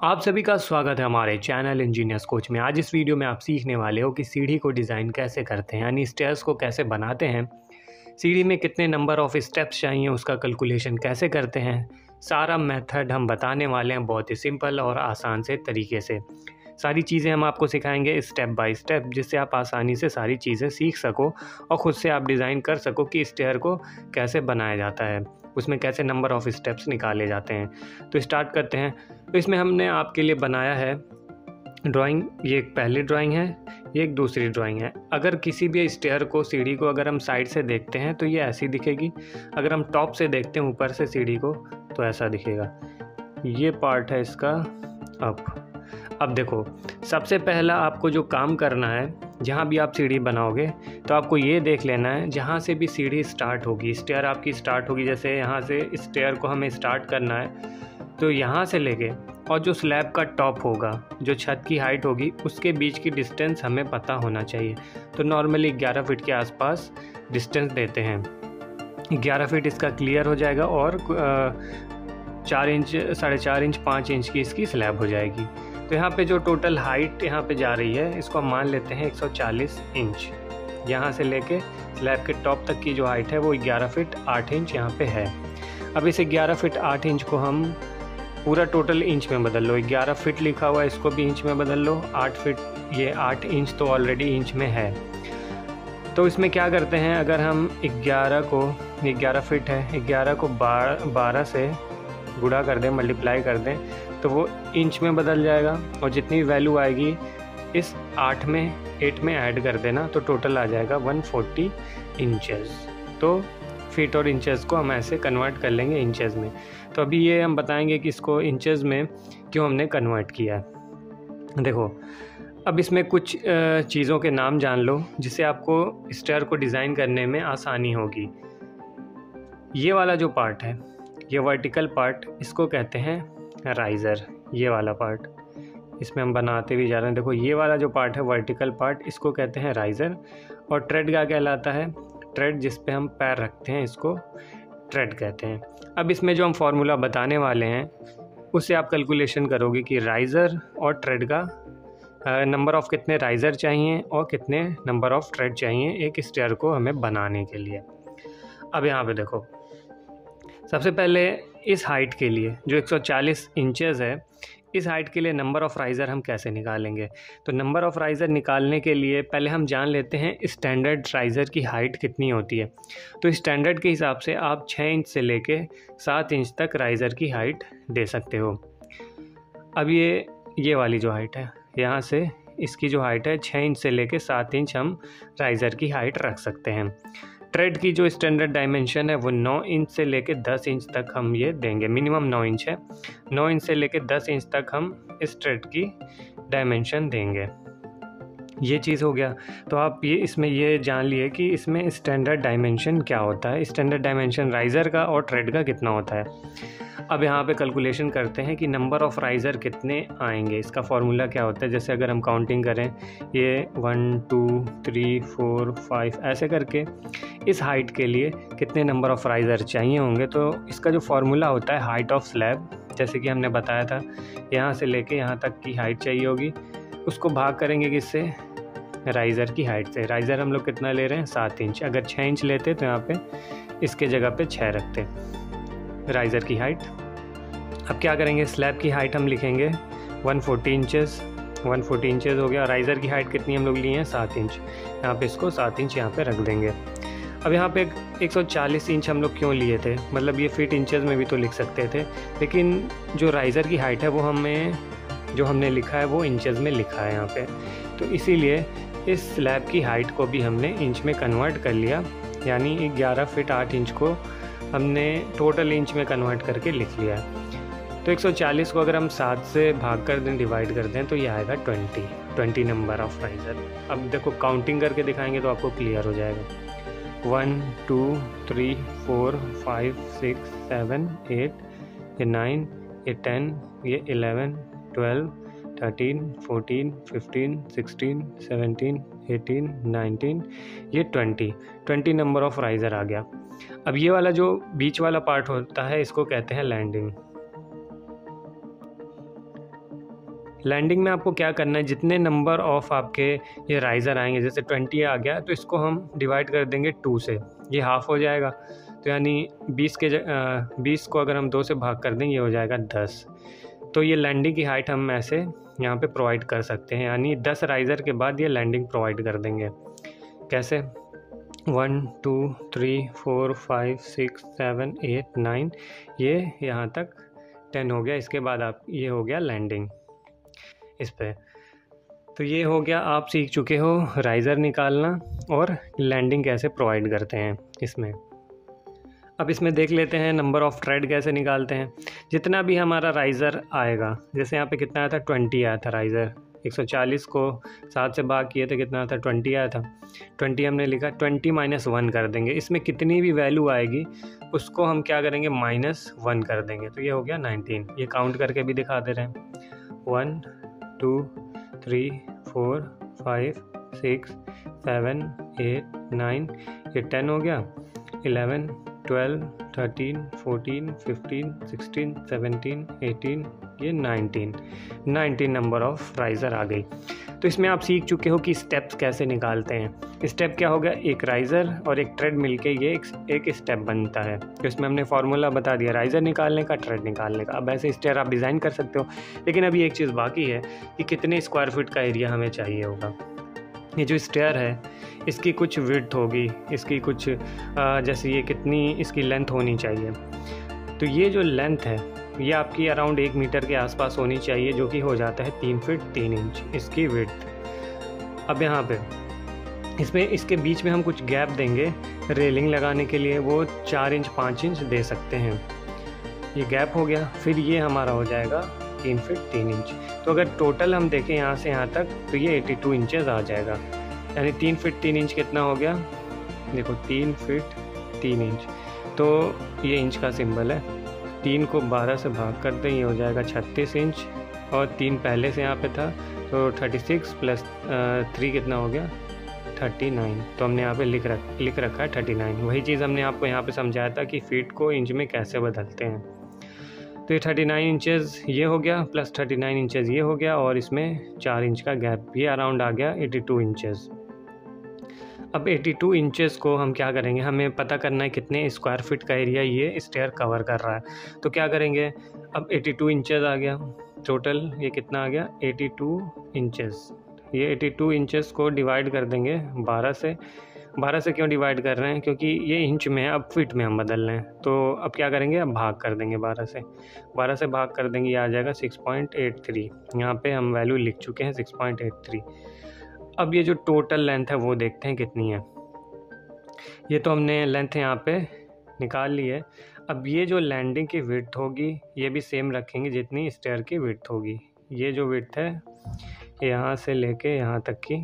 आप सभी का स्वागत है हमारे चैनल इंजीनियर्स कोच में। आज इस वीडियो में आप सीखने वाले हो कि सीढ़ी को डिज़ाइन कैसे करते हैं, यानी स्टेयर्स को कैसे बनाते हैं, सीढ़ी में कितने नंबर ऑफ़ स्टेप्स चाहिए उसका कैलकुलेशन कैसे करते हैं। सारा मेथड हम बताने वाले हैं बहुत ही सिंपल और आसान से तरीके से। सारी चीज़ें हम आपको सिखाएंगे स्टेप बाय स्टेप, जिससे आप आसानी से सारी चीज़ें सीख सको और ख़ुद से आप डिज़ाइन कर सको कि स्टेयर को कैसे बनाया जाता है, उसमें कैसे नंबर ऑफ़ स्टेप्स निकाले जाते हैं। तो स्टार्ट करते हैं। तो इसमें हमने आपके लिए बनाया है ड्राइंग। ये एक पहली ड्राइंग है, ये एक दूसरी ड्राइंग है। अगर किसी भी स्टेयर को, सीढ़ी को अगर हम साइड से देखते हैं तो ये ऐसी दिखेगी। अगर हम टॉप से देखते हैं ऊपर से सीढ़ी को तो ऐसा दिखेगा। ये पार्ट है इसका। अब देखो, सबसे पहला आपको जो काम करना है, जहाँ भी आप सीढ़ी बनाओगे तो आपको ये देख लेना है जहाँ से भी सीढ़ी स्टार्ट होगी, स्टेयर आपकी स्टार्ट होगी। जैसे यहाँ से स्टेयर को हमें स्टार्ट करना है तो यहाँ से लेके और जो स्लैब का टॉप होगा, जो छत की हाइट होगी, उसके बीच की डिस्टेंस हमें पता होना चाहिए। तो नॉर्मली 11 फीट के आसपास डिस्टेंस देते हैं। 11 फीट इसका क्लियर हो जाएगा और 4 इंच, 4.5 इंच, 5 इंच की इसकी स्लैब हो जाएगी। तो यहाँ पे जो टोटल हाइट यहाँ पे जा रही है, इसको हम मान लेते हैं 140 इंच। यहाँ से लेके स्लैब के टॉप तक की जो हाइट है वो 11 फीट 8 इंच यहाँ पे है। अब इसे 11 फीट 8 इंच को हम पूरा टोटल इंच में बदल लो। 11 फीट लिखा हुआ है, इसको भी इंच में बदल लो। 8 फीट, ये 8 इंच तो ऑलरेडी इंच में है। तो इसमें क्या करते हैं, अगर हम 11 को, 11 फीट है, 11 को 12 से गुणा कर दें, मल्टीप्लाई कर दें, तो वो इंच में बदल जाएगा। और जितनी वैल्यू आएगी इस 8 में ऐड कर देना, तो टोटल आ जाएगा 140 इंचेस। तो फीट और इंचेस को हम ऐसे कन्वर्ट कर लेंगे इंचेस में। तो अभी ये हम बताएंगे कि इसको इंचेस में क्यों हमने कन्वर्ट किया है। देखो, अब इसमें कुछ चीज़ों के नाम जान लो जिससे आपको स्टेयर को डिज़ाइन करने में आसानी होगी। ये वाला जो पार्ट है, ये वर्टिकल पार्ट, इसको कहते हैं राइज़र। ये वाला पार्ट इसमें हम बनाते भी जा रहे हैं। देखो, ये वाला जो पार्ट है वर्टिकल पार्ट, इसको कहते हैं राइज़र। और ट्रेड क्या कहलाता है? ट्रेड जिस पे हम पैर रखते हैं, इसको ट्रेड कहते हैं। अब इसमें जो हम फार्मूला बताने वाले हैं उससे आप कैलकुलेशन करोगे कि राइज़र और ट्रेड का नंबर ऑफ़ कितने राइज़र चाहिए और कितने नंबर ऑफ़ ट्रेड चाहिए एक स्टेयर को हमें बनाने के लिए। अब यहाँ पे देखो, सबसे पहले इस हाइट के लिए जो 140 इंचेस है, इस हाइट के लिए नंबर ऑफ़ राइज़र हम कैसे निकालेंगे। तो नंबर ऑफ़ राइज़र निकालने के लिए पहले हम जान लेते हैं स्टैंडर्ड राइज़र की हाइट कितनी होती है। तो स्टैंडर्ड के हिसाब से आप 6 इंच से लेके 7 इंच तक राइज़र की हाइट दे सकते हो। अब ये वाली जो हाइट है, यहाँ से इसकी जो हाइट है 6 इंच से लेके 7 इंच हम राइज़र की हाइट रख सकते हैं। ट्रेड की जो स्टैंडर्ड डायमेंशन है वो 9 इंच से लेके 10 इंच तक हम ये देंगे। मिनिमम 9 इंच है, 9 इंच से लेके 10 इंच तक हम इस ट्रेड की डायमेंशन देंगे। ये चीज़ हो गया। तो आप ये इसमें ये जान लिए कि इसमें स्टैंडर्ड डायमेंशन क्या होता है, स्टैंडर्ड डायमेंशन राइज़र का और ट्रेड का कितना होता है। अब यहाँ पे कैलकुलेशन करते हैं कि नंबर ऑफ़ राइज़र कितने आएंगे। इसका फार्मूला क्या होता है, जैसे अगर हम काउंटिंग करें, ये 1 2 3 4 5 ऐसे करके इस हाइट के लिए कितने नंबर ऑफ़ राइज़र चाहिए होंगे। तो इसका जो फार्मूला होता है हाइट ऑफ स्लैब, जैसे कि हमने बताया था, यहाँ से लेके यहाँ तक की हाइट चाहिए होगी, उसको भाग करेंगे किससे, राइज़र की हाइट से। राइज़र हम लोग कितना ले रहे हैं, 7 इंच। अगर 6 इंच लेते तो यहाँ पे इसके जगह पे 6 रखते राइज़र की हाइट। अब क्या करेंगे, स्लैब की हाइट हम लिखेंगे 140 इंचेस। 140 इंचेस हो गया। राइज़र की हाइट कितनी हम लोग लिए हैं, 7 इंच। यहाँ पे इसको 7 इंच यहाँ पे रख देंगे। अब यहाँ पे 140 इंच हम लोग क्यों लिए थे, मतलब ये फीट इंचेस में भी तो लिख सकते थे, लेकिन जो राइज़र की हाइट है वो जो हमने लिखा है वो इंचेस में लिखा है यहाँ पे। तो इसीलिए इस स्लैब की हाइट को भी हमने इंच में कन्वर्ट कर लिया, यानी 11 फीट 8 इंच को हमने टोटल इंच में कन्वर्ट करके लिख लिया है। तो 140 को अगर हम 7 से भाग कर दें, डिवाइड कर दें, तो ये आएगा 20 नंबर ऑफ़ राइज़र। अब देखो, काउंटिंग करके दिखाएंगे तो आपको क्लियर हो जाएगा। 1 2 3 4 5 6 7 8, ये 9, ये 10, ये 11 12 13 14 15 16 17 18 19, ये 20 नंबर ऑफ़ राइज़र आ गया। अब ये वाला जो बीच वाला पार्ट होता है, इसको कहते हैं लैंडिंग। लैंडिंग में आपको क्या करना है, जितने नंबर ऑफ आपके ये राइज़र आएंगे, जैसे 20 आ गया तो इसको हम डिवाइड कर देंगे 2 से, ये हाफ़ हो जाएगा। तो यानी 20 को अगर हम 2 से भाग कर दें ये हो जाएगा 10। तो ये लैंडिंग की हाइट हम ऐसे यहाँ पे प्रोवाइड कर सकते हैं, यानी 10 राइज़र के बाद ये लैंडिंग प्रोवाइड कर देंगे। कैसे? 1 2 3 4 5 6 7 8 9, ये यहाँ तक 10 हो गया। इसके बाद आप ये हो गया लैंडिंग इस पे। तो ये हो गया, आप सीख चुके हो राइज़र निकालना और लैंडिंग कैसे प्रोवाइड करते हैं इसमें। अब इसमें देख लेते हैं नंबर ऑफ़ थ्रेड कैसे निकालते हैं। जितना भी हमारा राइज़र आएगा, जैसे यहाँ पे कितना आया था, 20 आया था राइज़र। 140 को 7 से भाग किए तो कितना आता, 20 आया था। 20 हमने लिखा, 20 - 1 कर देंगे। इसमें कितनी भी वैल्यू आएगी उसको हम क्या करेंगे, -1 कर देंगे। तो ये हो गया 19। ये काउंट करके भी दिखा दे रहे हैं, 1 2 3 4 5 6 7 8 9, ये 10 हो गया। 11 12 13 14 15 16 17 18, ये 19 नंबर ऑफ़ राइज़र आ गई। तो इसमें आप सीख चुके हो कि स्टेप्स कैसे निकालते हैं। स्टेप क्या हो गया, एक राइज़र और एक थ्रेड मिलके ये एक स्टेप बनता है। तो इसमें हमने फार्मूला बता दिया राइज़र निकालने का, थ्रेड निकालने का। अब ऐसे स्टेयर आप डिज़ाइन कर सकते हो, लेकिन अभी एक चीज़ बाकी है कि कितने स्क्वायर फीट का एरिया हमें चाहिए होगा। ये जो स्टेयर है इसकी कुछ विड्थ होगी, इसकी कुछ जैसे ये कितनी इसकी लेंथ होनी चाहिए। तो ये जो लेंथ है ये आपकी अराउंड 1 मीटर के आसपास होनी चाहिए, जो कि हो जाता है 3 फीट 3 इंच इसकी विड्थ। अब यहाँ पे इसमें इसके बीच में हम कुछ गैप देंगे रेलिंग लगाने के लिए, वो 4 इंच 5 इंच दे सकते हैं। ये गैप हो गया, फिर ये हमारा हो जाएगा 3 फीट 3 इंच। तो अगर टोटल हम देखें यहाँ से यहाँ तक तो ये 82 इंचेस आ जाएगा। यानी 3 फीट 3 इंच कितना हो गया, देखो 3 फीट 3 इंच। तो ये इंच का सिंबल है, 3 को 12 से भाग कर दें, ये हो जाएगा 36 इंच। और 3 पहले से यहाँ पे था तो 36 + 3 कितना हो गया, 39। तो हमने यहाँ पे लिख रखा है 39। वही चीज़ हमने आपको यहाँ पे समझाया था कि फीट को इंच में कैसे बदलते हैं। तो ये 39 इंचेस ये हो गया, प्लस 39 इंचेस ये हो गया, और इसमें 4 इंच का गैप, ये अराउंड आ गया 82 इंचेस। अब 82 इंचेस को हम क्या करेंगे, हमें पता करना है कितने स्क्वायर फीट का एरिया ये स्टेयर कवर कर रहा है। तो क्या करेंगे, अब 82 इंचेस आ गया टोटल, ये कितना आ गया 82 इंचेस। ये 82 इंचेस को डिवाइड कर देंगे 12 से। 12 से क्यों डिवाइड कर रहे हैं, क्योंकि ये इंच में है, अब फीट में हम बदल रहे हैं। तो अब क्या करेंगे, अब भाग कर देंगे 12 से भाग कर देंगे, ये आ जाएगा 6.83। यहाँ पे हम वैल्यू लिख चुके हैं 6.83। अब ये जो टोटल लेंथ है वो देखते हैं कितनी है। ये तो हमने लेंथ यहाँ पे निकाल ली है। अब ये जो लैंडिंग की विड्थ होगी ये भी सेम रखेंगे जितनी स्टेयर की विड्थ होगी। ये जो विड्थ है यहाँ से लेके यहाँ तक की,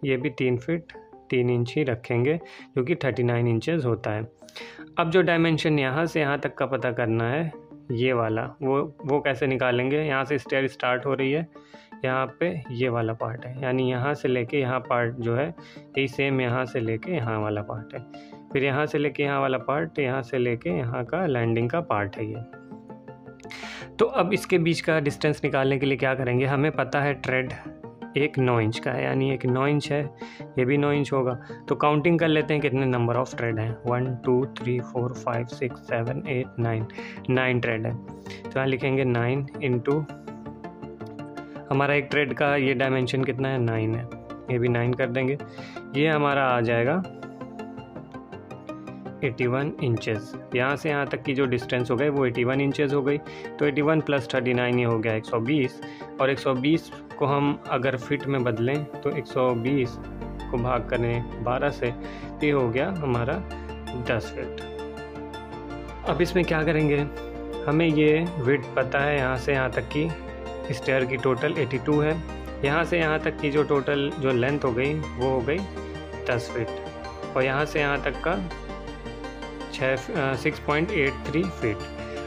ये भी 3 फीट 3 इंच ही रखेंगे, जो कि 39 इंचेस होता है। अब जो डायमेंशन यहाँ से यहाँ तक का पता करना है, ये वाला, वो कैसे निकालेंगे। यहाँ से स्टेयर स्टार्ट हो रही है, यहाँ पे ये वाला पार्ट है, यानी यहाँ से लेके यहाँ पार्ट जो है यही सेम यहाँ से लेके यहाँ वाला पार्ट है। फिर यहाँ से लेके यहाँ वाला पार्ट, यहाँ से लेके यहाँ का लैंडिंग का पार्ट है ये। तो अब इसके बीच का डिस्टेंस निकालने के लिए क्या करेंगे, हमें पता है थ्रेड एक 9 इंच का है, यानी एक 9 इंच है, ये भी 9 इंच होगा। तो काउंटिंग कर लेते हैं कितने नंबर ऑफ़ थ्रेड हैं। 1 2 3 4 5 6 7 8 9 थ्रेड है। तो यहाँ लिखेंगे 9 इंटू हमारा एक थ्रेड का ये डायमेंशन कितना है, 9 है, ये भी 9 कर देंगे। ये हमारा आ जाएगा 81 इंचेस। यहाँ से यहाँ तक की जो डिस्टेंस हो गई वो 81 इंचेस हो गई। तो 81 + 39 ये हो गया 120, और 120 को हम अगर फिट में बदलें तो 120 को भाग करें 12 से, तो ये हो गया हमारा 10 फीट। अब इसमें क्या करेंगे, हमें ये विड्थ पता है, यहाँ से यहाँ तक की स्टेयर की टोटल 82 है। यहाँ से यहाँ तक की जो टोटल जो लेंथ हो गई वो हो गई 10 फीट, और यहाँ से यहाँ तक का 6.83 फीट।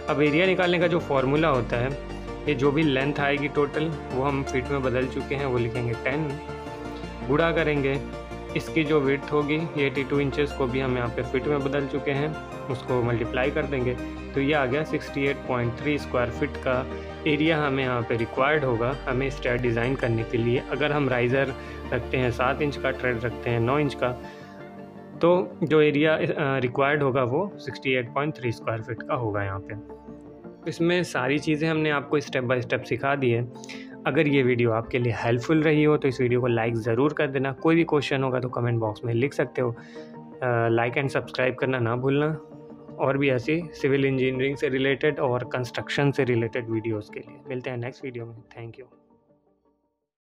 अब एरिया निकालने का जो फॉर्मूला होता है, ये जो भी लेंथ आएगी टोटल वो हम फीट में बदल चुके हैं, वो लिखेंगे 10, गुणा करेंगे इसकी जो विड्थ होगी ये 82 इंचेस को भी हम यहाँ पे फीट में बदल चुके हैं, उसको मल्टीप्लाई कर देंगे। तो ये आ गया 68.3 स्क्वायर फीट का एरिया हमें यहाँ पे रिक्वायर्ड होगा हमें स्टेयर डिज़ाइन करने के लिए। अगर हम राइज़र रखते हैं 7 इंच का, ट्रेड रखते हैं 9 इंच का, तो जो एरिया रिक्वायर्ड होगा वो 68.3 स्क्वायर फीट का होगा यहाँ पे। इसमें सारी चीज़ें हमने आपको स्टेप बाय स्टेप सिखा दी है। अगर ये वीडियो आपके लिए हेल्पफुल रही हो तो इस वीडियो को लाइक ज़रूर कर देना। कोई भी क्वेश्चन होगा तो कमेंट बॉक्स में लिख सकते हो। लाइक एंड सब्सक्राइब करना ना भूलना। और भी ऐसी सिविल इंजीनियरिंग से रिलेटेड और कंस्ट्रक्शन से रिलेटेड वीडियोस के लिए मिलते हैं नेक्स्ट वीडियो में। Thank you.